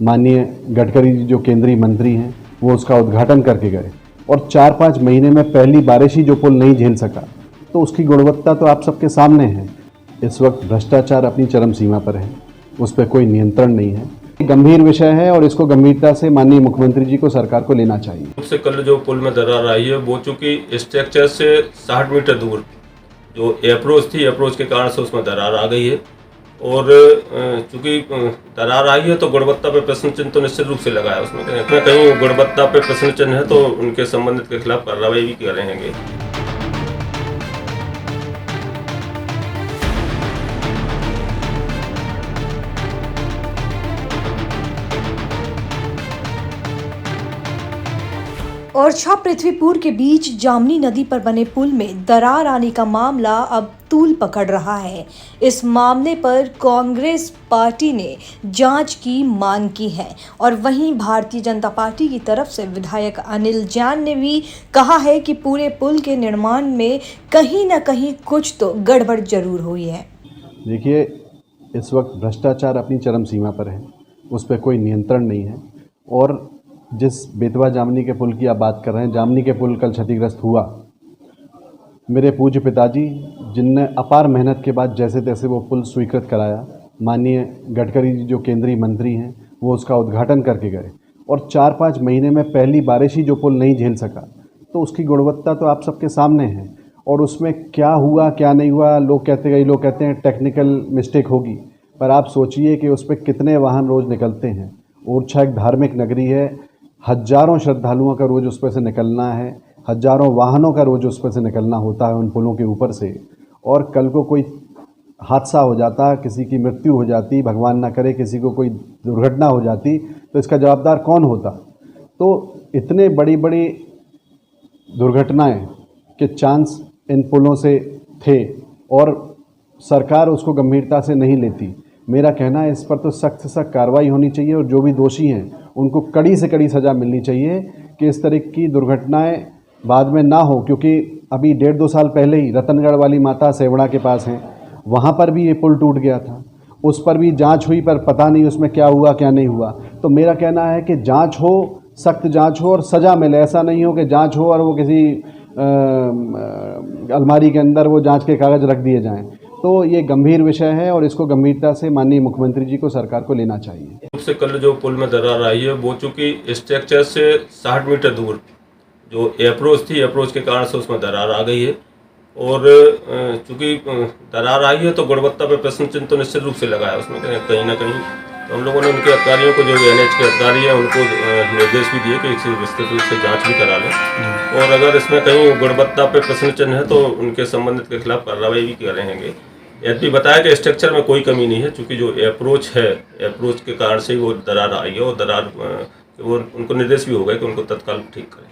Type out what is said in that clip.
माननीय गडकरी जी जो केंद्रीय मंत्री हैं वो उसका उद्घाटन करके गए और 4-5 महीने में पहली बारिश ही जो पुल नहीं झेल सका, तो उसकी गुणवत्ता तो आप सबके सामने है। इस वक्त भ्रष्टाचार अपनी चरम सीमा पर है, उस पर कोई नियंत्रण नहीं है। गंभीर विषय है और इसको गंभीरता से माननीय मुख्यमंत्री जी को सरकार को लेना चाहिए। सबसे कल जो पुल में दरार आई है वो चूंकि स्ट्रक्चर से 60 मीटर दूर जो अप्रोच थी, अप्रोच के कारण से उसमें दरार आ गई है और चूंकि दरार आई है तो गुणवत्ता पे प्रश्न चिन्ह तो निश्चित रूप से लगा है। उसमें कहीं गुणवत्ता पे प्रश्न चिन्ह है तो उनके संबंधित के खिलाफ कार्रवाई भी कर रहेंगे। ओरछा पृथ्वीपुर के बीच जामनी नदी पर बने पुल में दरार आने का मामला अब तूल पकड़ रहा है। इस मामले पर कांग्रेस पार्टी ने जांच की मांग की है और वहीं भारतीय जनता पार्टी की तरफ से विधायक अनिल जैन ने भी कहा है कि पूरे पुल के निर्माण में कहीं न कहीं कुछ तो गड़बड़ जरूर हुई है। देखिए, इस वक्त भ्रष्टाचार अपनी चरम सीमा पर है, उस पर कोई नियंत्रण नहीं है। और जिस बेतवा जामनी के पुल की आप बात कर रहे हैं, जामनी के पुल कल क्षतिग्रस्त हुआ। मेरे पूज्य पिताजी जिनने अपार मेहनत के बाद जैसे तैसे वो पुल स्वीकृत कराया, माननीय गडकरी जी जो केंद्रीय मंत्री हैं वो उसका उद्घाटन करके गए और 4-5 महीने में पहली बारिश ही जो पुल नहीं झेल सका, तो उसकी गुणवत्ता तो आप सबके सामने है। और उसमें क्या हुआ क्या नहीं हुआ, कई लोग कहते हैं टेक्निकल मिस्टेक होगी, पर आप सोचिए कि उस पर कितने वाहन रोज़ निकलते हैं। ओरछा एक धार्मिक नगरी है, हज़ारों श्रद्धालुओं का रोज़ उस पर से निकलना है, हज़ारों वाहनों का रोज़ उस पर से निकलना होता है उन पुलों के ऊपर से। और कल को कोई हादसा हो जाता, किसी की मृत्यु हो जाती, भगवान ना करे किसी को कोई दुर्घटना हो जाती, तो इसका जवाबदार कौन होता। तो इतने बड़ी बड़ी दुर्घटनाएं के चांस इन पुलों से थे और सरकार उसको गंभीरता से नहीं लेती। मेरा कहना है इस पर तो सख्त से सख्त कार्रवाई होनी चाहिए और जो भी दोषी हैं उनको कड़ी से कड़ी सज़ा मिलनी चाहिए कि इस तरह की दुर्घटनाएं बाद में ना हो। क्योंकि अभी 1.5-2 साल पहले ही रतनगढ़ वाली माता सेवड़ा के पास हैं, वहाँ पर भी ये पुल टूट गया था, उस पर भी जांच हुई, पर पता नहीं उसमें क्या हुआ क्या नहीं हुआ। तो मेरा कहना है कि जांच हो, सख्त जांच हो और सज़ा मिले। ऐसा नहीं हो कि जांच हो और वो किसी अलमारी के अंदर वो जांच के कागज़ रख दिए जाएं। तो ये गंभीर विषय है और इसको गंभीरता से माननीय मुख्यमंत्री जी को सरकार को लेना चाहिए। सबसे कल जो पुल में दरार आई है वो चूंकि स्ट्रक्चर से 60 मीटर दूर जो अप्रोच थी, अप्रोच के कारण से उसमें दरार आ गई है और चूंकि दरार आई है तो गुणवत्ता पे प्रश्न चिन्ह तो निश्चित रूप से लगा है। उसमें कहीं ना कहीं तो हम लोगों ने उनके अधिकारियों को, जो NH के अधिकारी हैं, उनको निर्देश भी दिए कि इसे विस्तृत रूप से जांच भी करा लें और अगर इसमें कहीं गुणवत्ता पे प्रश्न चिन्ह है तो उनके संबंधित के खिलाफ कार्रवाई भी कर रहेंगे। यद्यपि बताया कि स्ट्रक्चर में कोई कमी नहीं है, चूंकि जो अप्रोच है, अप्रोच के कारण से ही वो दरार आई है और दरार वो उनको निर्देश भी हो गए कि उनको तत्काल ठीक करें।